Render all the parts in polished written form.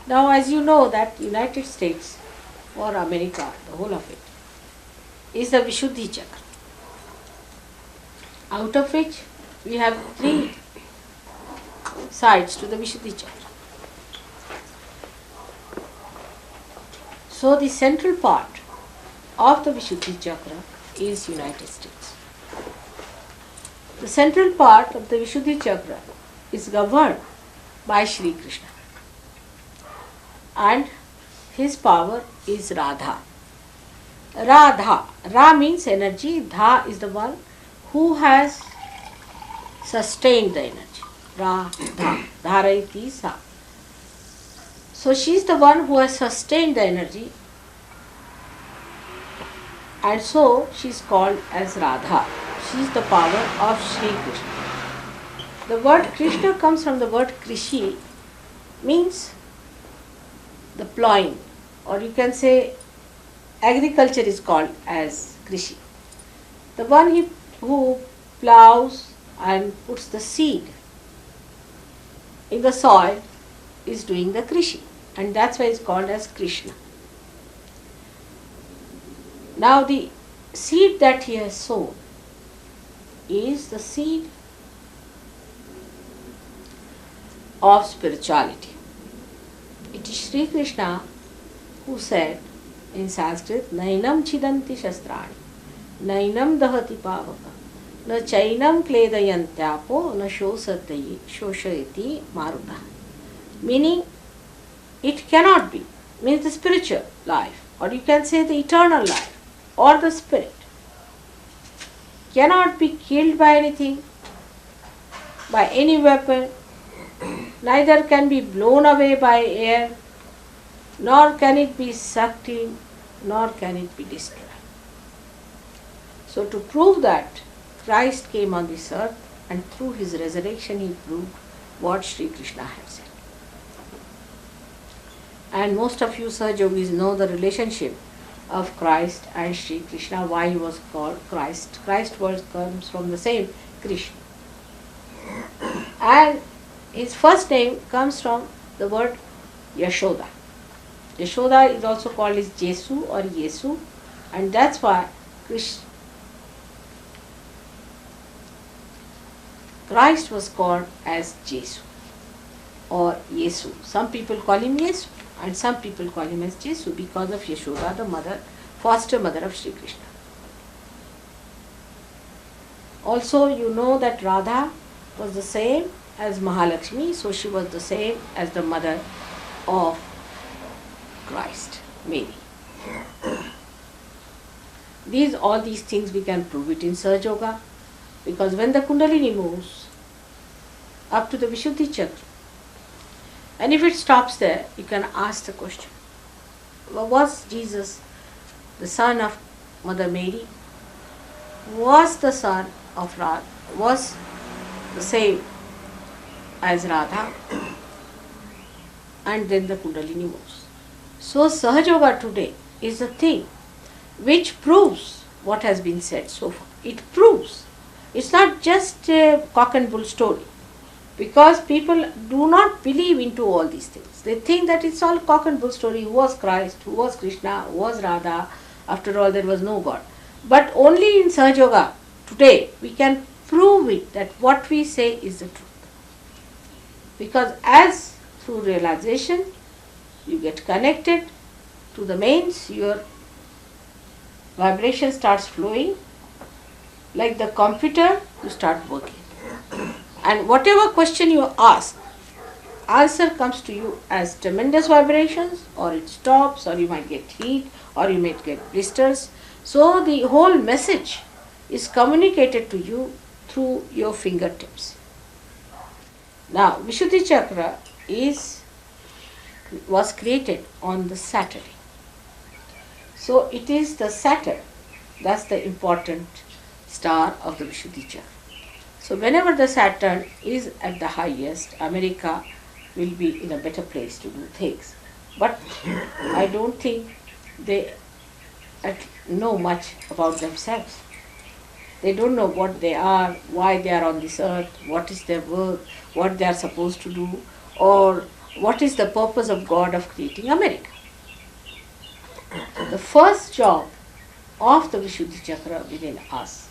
Now, as you know, that United States or America, the whole of it, is the Visudhi Chakra, out of which we have three sides to the Visudhi Chakra. So the central part of the Visudhi Chakra is United States. The central part of the Visudhi Chakra is governed by Shri Krishna, and his power is Radha. Radha. Ra means energy, Dha is the one who has sustained the energy. Radha. Dharayati sa. So she is the one who has sustained the energy, and so she is called as Radha. She is the power of Shri Krishna. The word Krishna comes from the word Krishi, means the plowing, or you can say agriculture is called as Krishi. The one who plows and puts the seed in the soil is doing the Krishi, and that's why it's called as Krishna. Now the seed that he has sown is the seed of spirituality. It is Sri Krishna who said in Sanskrit, Nainam chidanti shastrani, Nainam dahati pavaka, Na chainam kledayantyapo, Na shoshayati maruta. Meaning, it cannot be, means the spiritual life, or you can say the eternal life, or the spirit, cannot be killed by anything, by any weapon, neither can be blown away by air, nor can it be sucked in, nor can it be destroyed. So to prove that, Christ came on this earth, and through his resurrection he proved what Sri Krishna had said. And most of you Sahajogis know the relationship of Christ and Sri Krishna, why he was called Christ. Christ word comes from the same Krishna. And his first name comes from the word Yashoda. Yashoda is also called as Jesu or Yesu, and that's why Christ was called as Jesu or Yesu. Some people call him Yesu and some people call him as Jesu because of Yashoda, the mother, foster mother of Sri Krishna. Also, you know that Radha was the same as Mahalakshmi, so she was the same as the mother of Christ, Mary. All these things we can prove it in Sahaja Yoga, because when the Kundalini moves up to the Visudhi Chakra, and if it stops there, you can ask the question, was Jesus the son of Mother Mary? Was the son of Radha? Was the same as Radha? And then the Kundalini moves. So Sahaja Yoga today is the thing which proves what has been said so far. It proves. It's not just a cock and bull story. Because people do not believe into all these things. They think that it's all cock and bull story. Who was Christ? Who was Krishna? Who was Radha? After all, there was no God. But only in Sahaja Yoga today we can prove it, that what we say is the truth. Because as through realization you get connected to the mains, your vibration starts flowing. Like the computer, you start working. And whatever question you ask, answer comes to you as tremendous vibrations, or it stops, or you might get heat, or you might get blisters. So the whole message is communicated to you through your fingertips. Now, Visudhi Chakra was created on the Saturday. So it is the Saturn, that's the important star of the Visudhi Chakra. So whenever the Saturn is at the highest, America will be in a better place to do things. But I don't think they know much about themselves. They don't know what they are, why they are on this earth, what is their work, what they are supposed to do, or what is the purpose of God of creating America. So the first job of the Visudhi Chakra within us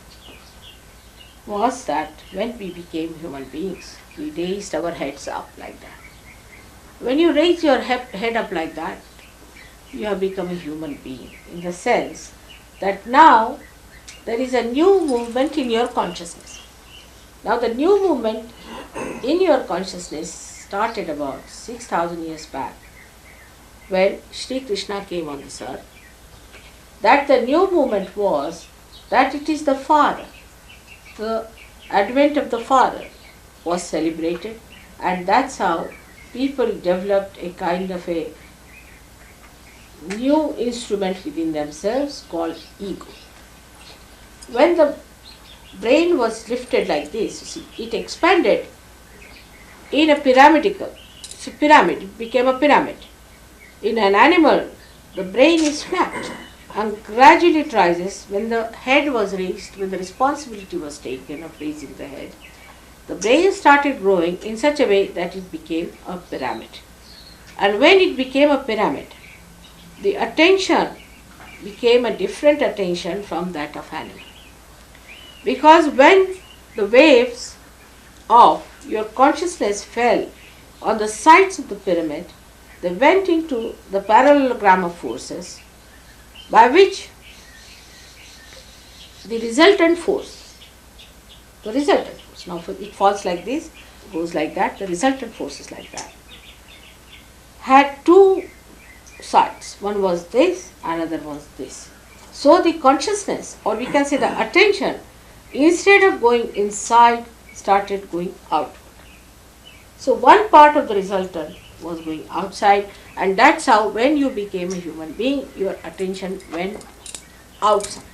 was that when we became human beings, we raised our heads up like that. When you raise your head up like that, you have become a human being, in the sense that now there is a new movement in your consciousness. Now the new movement in your consciousness started about 6,000 years back, when Sri Krishna came on this earth. That the new movement was that it is the Father. The advent of the Father was celebrated, and that's how people developed a kind of a new instrument within themselves called ego. When the brain was lifted like this, you see, it expanded in a pyramidal. So pyramid, it became a pyramid. In an animal, the brain is flat and gradually it rises. When the head was raised, when the responsibility was taken of raising the head, the brain started growing in such a way that it became a pyramid. And when it became a pyramid, the attention became a different attention from that of animal. Because when the waves of your consciousness fell on the sides of the pyramid, they went into the parallelogram of forces, by which the resultant force, now it falls like this, goes like that, the resultant force is like that, had two sides. One was this, another was this. So the consciousness, or we can say the attention, instead of going inside, started going outward. So one part of the resultant was going outside, and that's how when you became a human being, your attention went outside.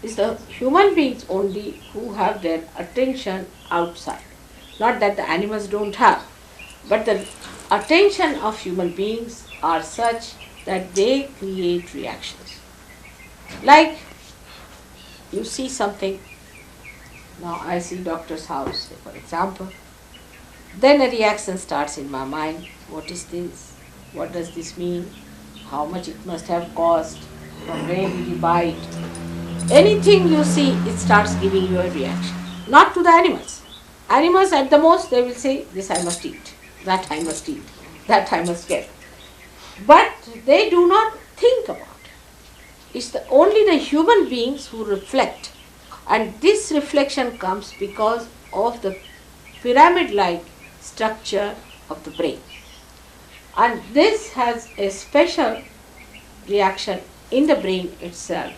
It's the human beings only who have their attention outside. Not that the animals don't have, but the attention of human beings are such that they create reactions. Like you see something, now I see doctor's house, for example, then a reaction starts in my mind. What is this? What does this mean? How much it must have cost? From where did you buy it? Anything you see, it starts giving you a reaction. Not to the animals. Animals at the most, they will say, this I must eat, that I must eat, that I must get. But they do not think about it. It's only the human beings who reflect. And this reflection comes because of the pyramid-like structure of the brain. And this has a special reaction in the brain itself,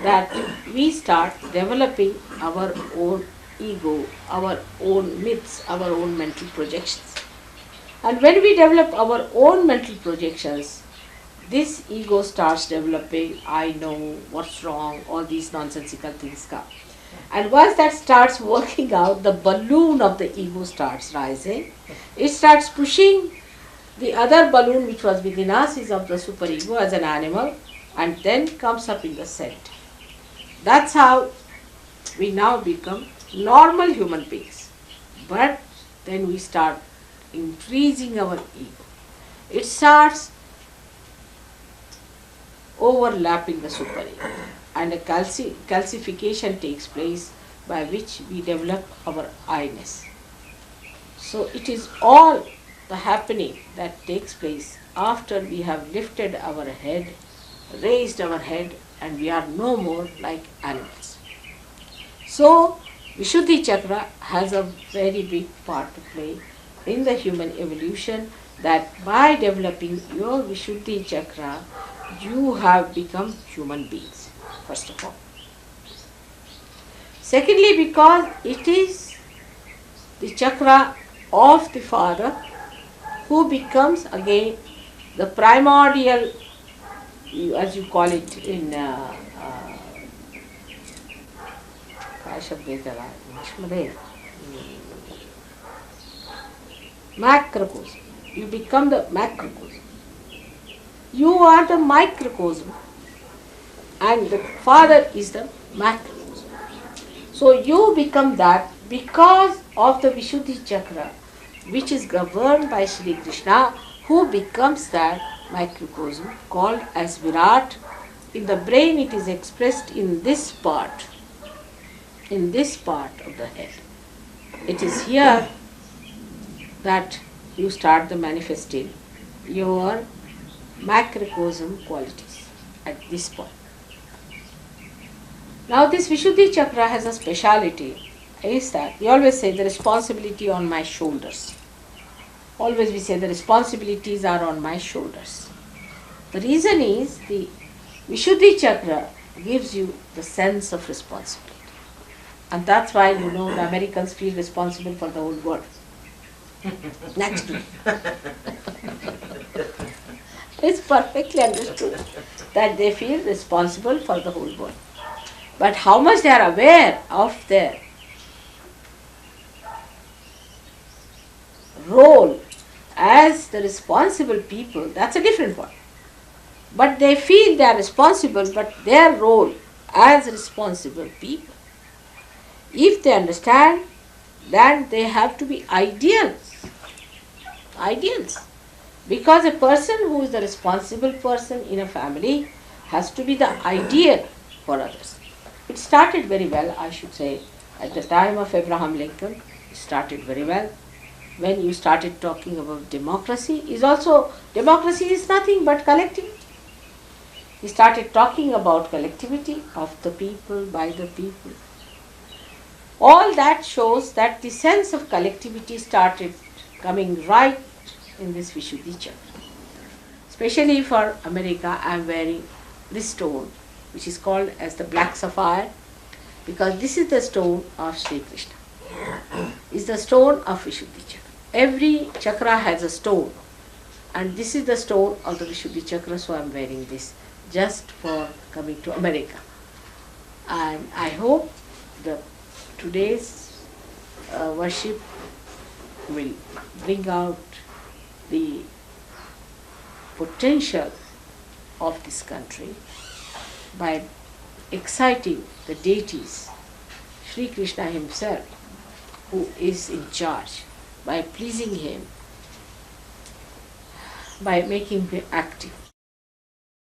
that we start developing our own ego, our own myths, our own mental projections. And when we develop our own mental projections, this ego starts developing, I know what's wrong, all these nonsensical things come. And once that starts working out, the balloon of the ego starts rising. It starts pushing the other balloon which was within us, is of the superego as an animal, and then comes up in the center. That's how we now become normal human beings. But then we start increasing our ego. It starts overlapping the superego, and a calcification takes place by which we develop our I-ness. So it is all the happening that takes place after we have lifted our head, raised our head, and we are no more like animals. So Visudhi Chakra has a very big part to play in the human evolution, that by developing your Visudhi Chakra, you have become human beings, first of all. Secondly, because it is the chakra of the Father who becomes again the primordial, as you call it in macrocosm. You become the macrocosm. You are the microcosm, and the Father is the macrocosm. So you become that because of the Visudhi Chakra. which is governed by Sri Krishna, who becomes that microcosm called as Virat. In the brain it is expressed in this part of the head. It is here that you start the manifesting your macrocosm qualities at this point. Now this Visudhi Chakra has a speciality, is that we always say the responsibility on my shoulders. Always we say the responsibilities are on my shoulders. The reason is the Visudhi Chakra gives you the sense of responsibility. And that's why the Americans feel responsible for the whole world. Naturally. It's perfectly understood that they feel responsible for the whole world. But how much they are aware of their role as the responsible people, that's a different one. But they feel they are responsible, but their role as responsible people, if they understand that they have to be ideals. Because a person who is the responsible person in a family has to be the ideal for others. It started very well, I should say, at the time of Abraham Lincoln. It started very well. When you started talking about democracy, democracy is nothing but collectivity. He started talking about collectivity of the people, by the people. All that shows that the sense of collectivity started coming right in this Visudhi Chakra. Especially for America, I am wearing this stone, which is called as the black sapphire, because this is the stone of Sri Krishna. It's the stone of Visudhi Chakra. Every chakra has a stone, and this is the stone of the Visudhi Chakra, so I am wearing this just for coming to America. And I hope today's worship will bring out the potential of this country by exciting the deities, Sri Krishna himself, who is in charge, by pleasing him, by making him active.